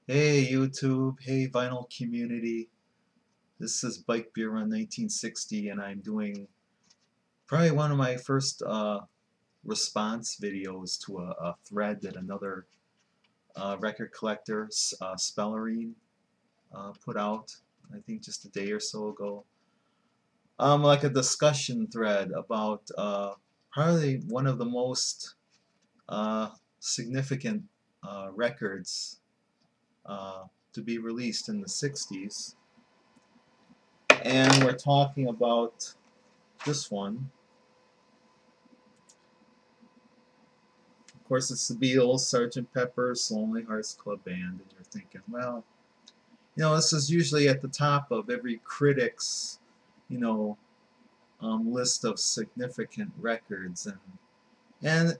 Hey YouTube, hey vinyl community. This is Bike Beer Run 1960 and I'm doing probably one of my first response videos to a thread that another record collector, Spellerine, put out, I think just a day or so ago. Like a discussion thread about probably one of the most uh, significant records to be released in the 60s. And we're talking about this one. Of course, it's the Beatles, Sgt. Pepper's Lonely Hearts Club Band, and you're thinking, well, this is usually at the top of every critic's, you know, list of significant records, and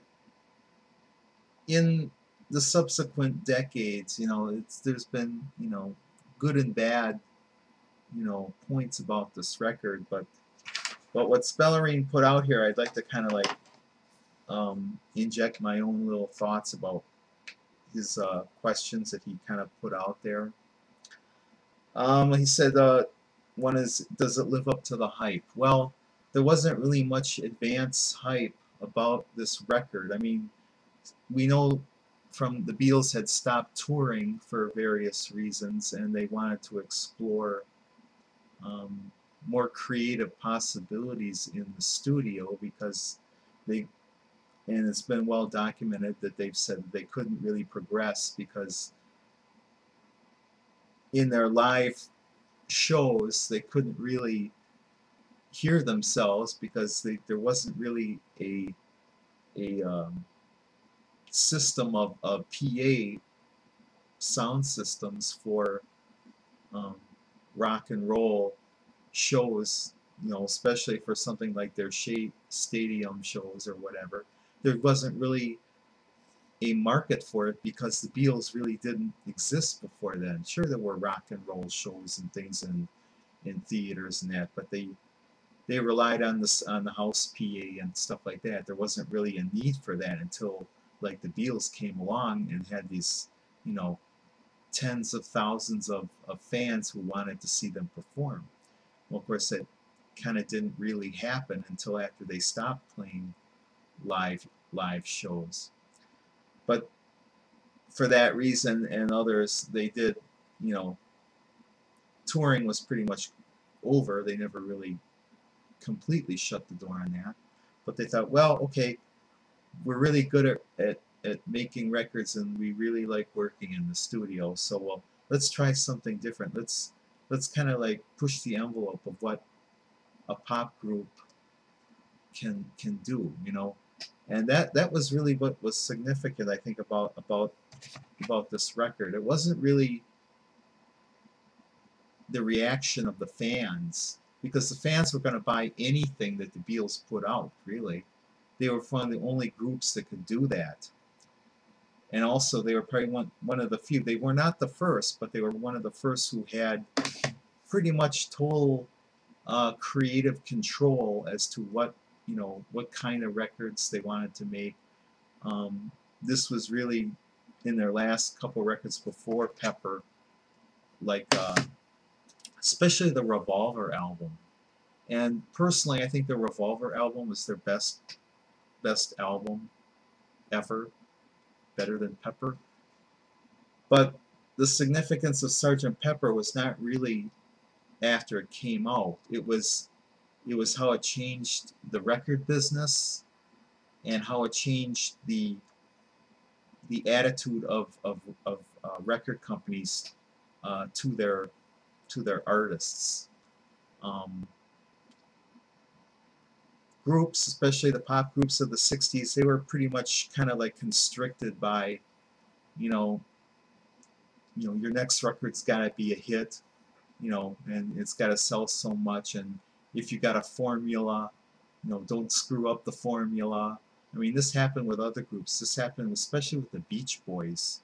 in the subsequent decades, there's been, good and bad, points about this record, but what Spellerine put out here, I'd like to kind of like inject my own little thoughts about his questions that he kind of put out there. He said, one is, does it live up to the hype? Well, there wasn't really much advance hype about this record. I mean, we know from the Beatles had stopped touring for various reasons, and they wanted to explore more creative possibilities in the studio because they and it's been well documented that they've said that they couldn't really progress because in their live shows they couldn't really hear themselves because there wasn't really a system of PA sound systems for um, rock and roll shows, especially for something like their stadium shows or whatever. There wasn't really a market for it because the Beatles really didn't exist before then. Sure, there were rock and roll shows and things in theaters and that, but they relied on the house PA and stuff like that. There wasn't really a need for that until like the Beatles came along and had these, tens of thousands of fans who wanted to see them perform. Well, of course, that kind of didn't really happen until after they stopped playing live shows. But for that reason and others, they did, touring was pretty much over. They never really completely shut the door on that. But they thought, well, okay, we're really good at making records and we really like working in the studio, so well, let's try something different. Let's kind of like push the envelope of what a pop group can do, and that was really what was significant, I think, about this record. It wasn't really the reaction of the fans, because the fans were going to buy anything that the Beatles put out, really. They were one of the only groups that could do that. And also, they were probably one of the few. They were not the first, but they were one of the first who had pretty much total creative control as to what kind of records they wanted to make. This was really in their last couple records before Pepper, like especially the Revolver album. And personally, I think the Revolver album was their best album ever, better than Pepper. But the significance of Sgt. Pepper was not really after it came out. It was how it changed the record business and how it changed the attitude of record companies to their artists. Groups, especially the pop groups of the 60s, they were pretty much kind of like constricted by, your next record's got to be a hit, and it's got to sell so much, and if you got a formula, don't screw up the formula. I mean, this happened with other groups. This happened especially with the Beach Boys,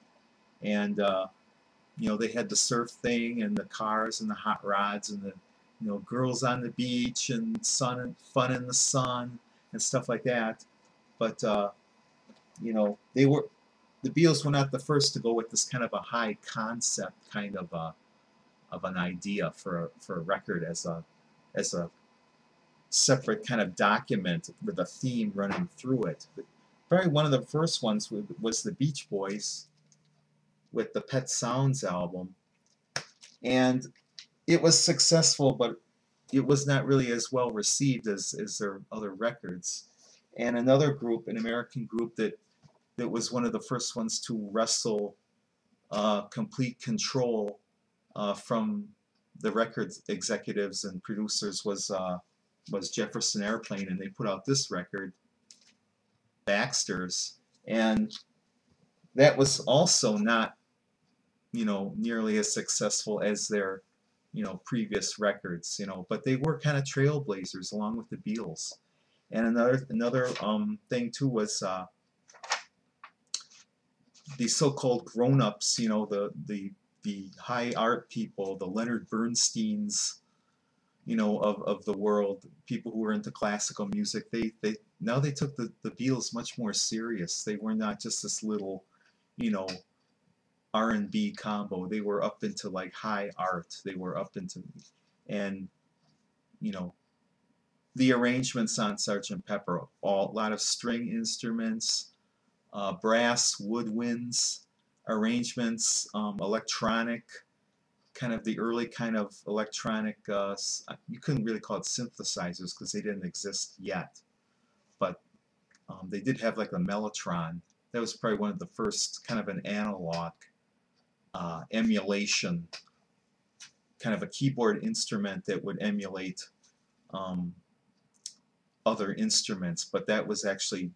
and they had the surf thing and the cars and the hot rods and the girls on the beach and fun in the sun and stuff like that. But they the Beatles were not the first to go with this kind of a high concept kind of an idea for a record as a separate kind of document with a theme running through it. But probably one of the first ones was the Beach Boys with the Pet Sounds album, and it was successful, but it was not really as well received as their other records. And another group, an American group that was one of the first ones to wrestle complete control from the record executives and producers was Jefferson Airplane, and they put out this record, Baxter's, and that was also not, nearly as successful as their, previous records, but they were kind of trailblazers along with the Beatles. And another thing too was the so-called grown-ups, the high art people, the Leonard Bernsteins, of the world, people who were into classical music. Now they took the Beatles much more serious. They were not just this little, R&B combo. They were up into like high art. They were up into, and the arrangements on Sgt. Pepper, a lot of string instruments, brass, woodwinds, arrangements, electronic, kind of the early kind of electronic, you couldn't really call it synthesizers because they didn't exist yet, but they did have like a mellotron. That was probably one of the first kind of an analog emulation, kind of a keyboard instrument that would emulate other instruments, but that was actually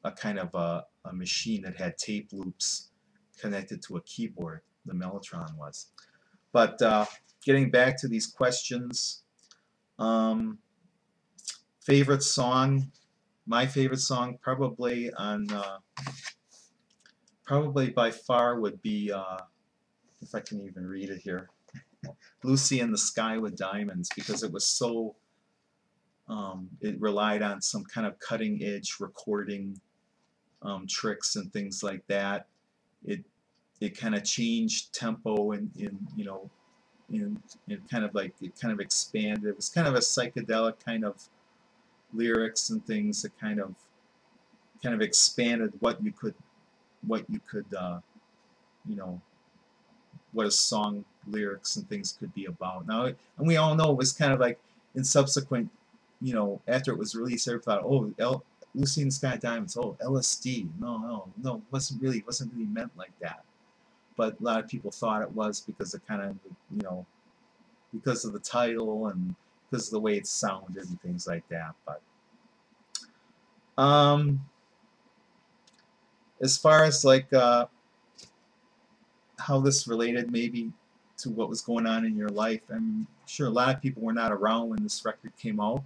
a kind of a machine that had tape loops connected to a keyboard. The mellotron was. But getting back to these questions, favorite song, my favorite song probably probably by far would be, if I can even read it here, Lucy in the Sky with Diamonds, because it was so, it relied on some kind of cutting edge recording tricks and things like that. It kind of changed tempo and kind of like it kind of expanded. It was kind of a psychedelic kind of lyrics and things that kind of expanded what you could what a song lyrics and things could be about. Now, and we all know it was kind of like in subsequent, after it was released, everyone thought, oh, Lucy in the Sky Diamonds, oh, LSD. No, wasn't really meant like that. But a lot of people thought it was because it kind of, because of the title and because of the way it sounded and things like that. But as far as like how this related maybe to what was going on in your life, I'm sure a lot of people were not around when this record came out.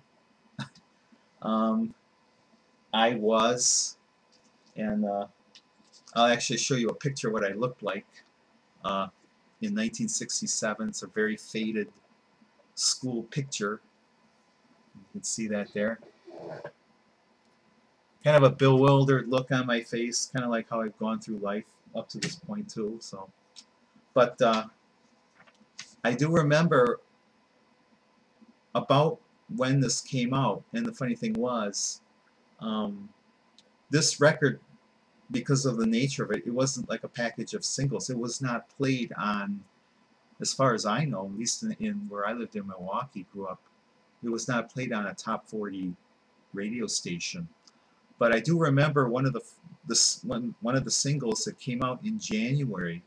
I was, and I'll actually show you a picture of what I looked like in 1967. It's a very faded school picture. You can see that there. Kind of a bewildered look on my face, kind of like how I've gone through life up to this point too. So, but I do remember about when this came out, and the funny thing was, this record, because of the nature of it, it wasn't like a package of singles. It was not played on, as far as I know, at least in where I lived in Milwaukee, grew up, it was not played on a top 40 radio station. But I do remember one of the singles that came out in January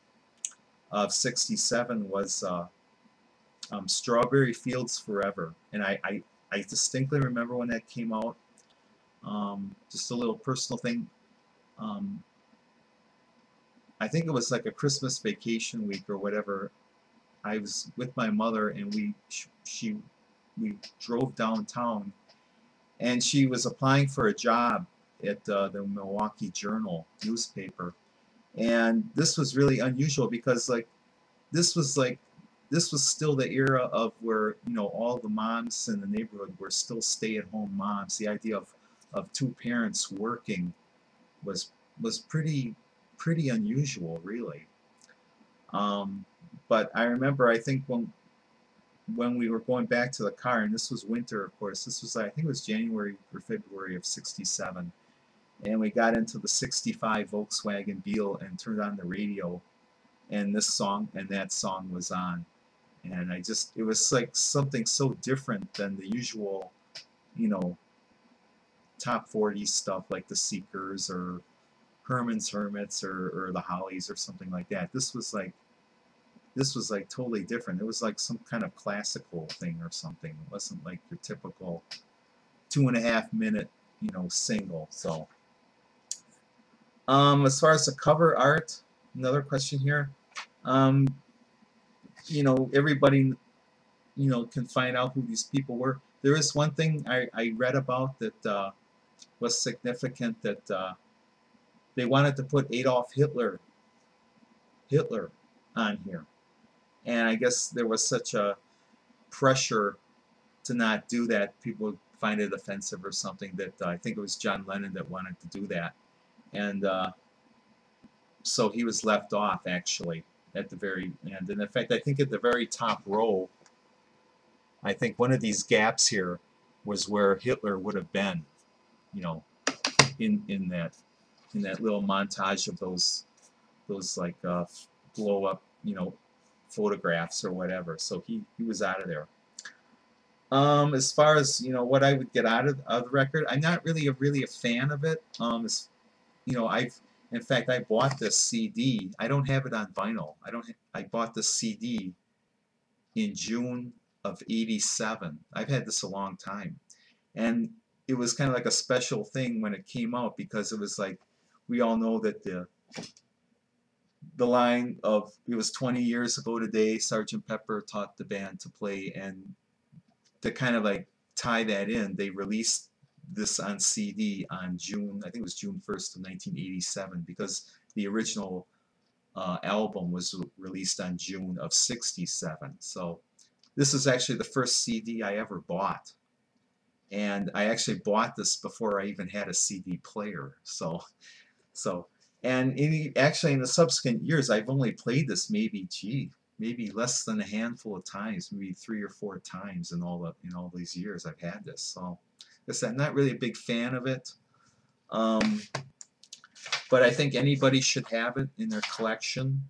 of '67 was Strawberry Fields Forever, and I distinctly remember when that came out. Just a little personal thing. I think it was like a Christmas vacation week or whatever. I was with my mother, and we drove downtown, and she was applying for a job at the Milwaukee Journal newspaper, and this was really unusual because this was still the era of where all the moms in the neighborhood were still stay-at-home moms. The idea of two parents working was pretty pretty unusual, really. But I remember, I think when we were going back to the car, and this was winter, of course. This was, I think it was January or February of '67, and we got into the '65 Volkswagen Beetle and turned on the radio, and this song and that song was on, and it was like something so different than the usual, you know, top 40 stuff like the Seekers or Herman's Hermits or the Hollies or something like that. This was like totally different. It was like some kind of classical thing or something. It wasn't like your typical 2.5 minute, you know, single. So as far as the cover art, another question here. You know, everybody, you know, can find out who these people were. There is one thing I read about that was significant, that they wanted to put Adolf Hitler on here, and I guess there was such a pressure to not do that. People would find it offensive or something, that I think it was John Lennon that wanted to do that, and so he was left off actually at the very end. And in fact, I think at the very top row, I think one of these gaps here was where Hitler would have been, you know, in that little montage of those like blow up, you know, photographs or whatever. So he was out of there. As far as, you know, what I would get out of the record, I'm not really a fan of it. You know, in fact, I bought this CD. I don't have it on vinyl. I bought the CD in June of '87. I've had this a long time, and it was kind of like a special thing when it came out, because it was like, we all know that the line of, it was 20 years ago today, Sgt. Pepper taught the band to play, and to kind of like tie that in, they released this on CD on June, I think it was June 1st of 1987, because the original album was released on June of '67. So this is actually the first CD I ever bought, and I actually bought this before I even had a CD player. And actually in the subsequent years, I've only played this maybe less than a handful of times, maybe 3 or 4 times in all these years I've had this. So I'm not really a big fan of it, but I think anybody should have it in their collection.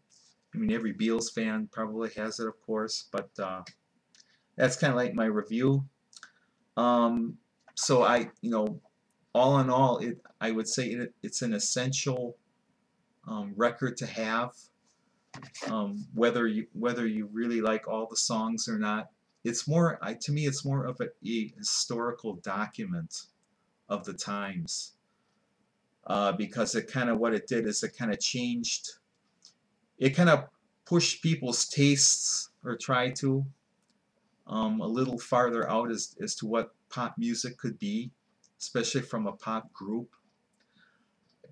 I mean, every Beatles fan probably has it, of course, but that's kind of like my review. So you know, all in all, I would say it's an essential record to have, whether you really like all the songs or not. It's more, to me, it's more of a historical document of the times, because it kind of, what it did is it kind of changed, it kind of pushed people's tastes, or tried to, a little farther out as to what pop music could be, especially from a pop group.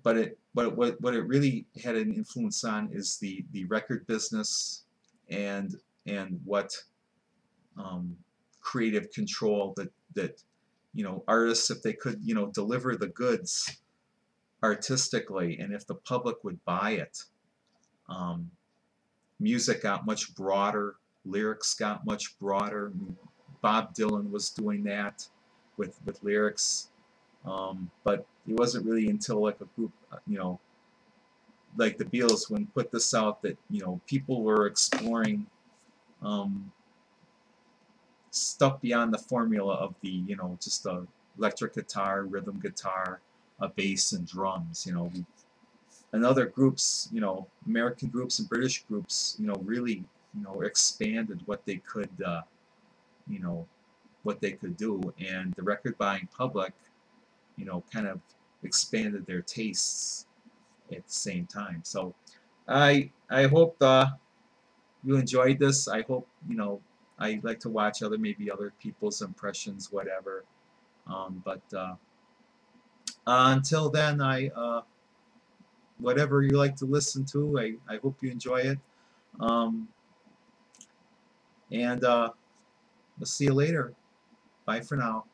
But what it really had an influence on is the record business, and what creative control that you know, artists, if they could, you know, deliver the goods artistically, and if the public would buy it, music got much broader, lyrics got much broader. Bob Dylan was doing that with lyrics, but it wasn't really until like a group, you know, like the Beatles, when put this out, that, you know, people were exploring stuff beyond the formula of the, you know, just a electric guitar, rhythm guitar, a bass, and drums. You know, and other groups, you know, American groups and British groups, you know, really, you know, expanded what they could, you know, what they could do, and the record buying public, you know, kind of expanded their tastes at the same time. So I hope you enjoyed this. I hope, you know, I like to watch maybe other people's impressions, whatever. But until then, whatever you like to listen to, I hope you enjoy it. And we'll see you later. Bye for now.